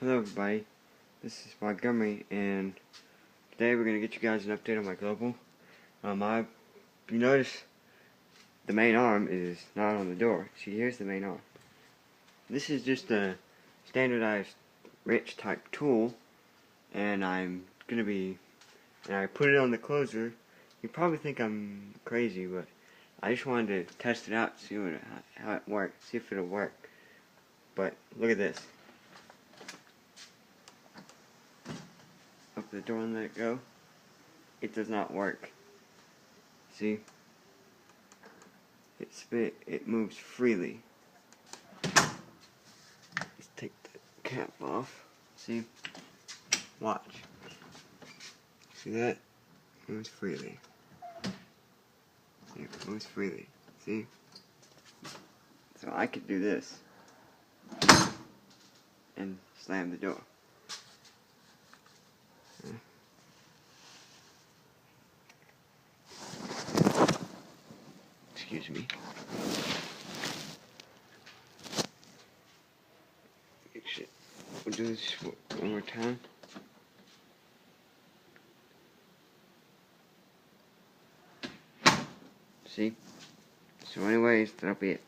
Hello everybody, this is Montgomery, and today we're going to get you guys an update on my global. You notice the main arm is not on the door. See, here's the main arm. This is just a standardized wrench type tool, and I put it on the closer. You probably think I'm crazy, but I just wanted to test it out, see how it works, see if it'll work. But look at this. Open the door and let it go. It does not work. See? It moves freely. Let's take the cap off. See? Watch. See that? It moves freely. See, it moves freely. See? So I could do this and slam the door. Excuse me. We'll do this one more time. See? So anyways, that'll be it.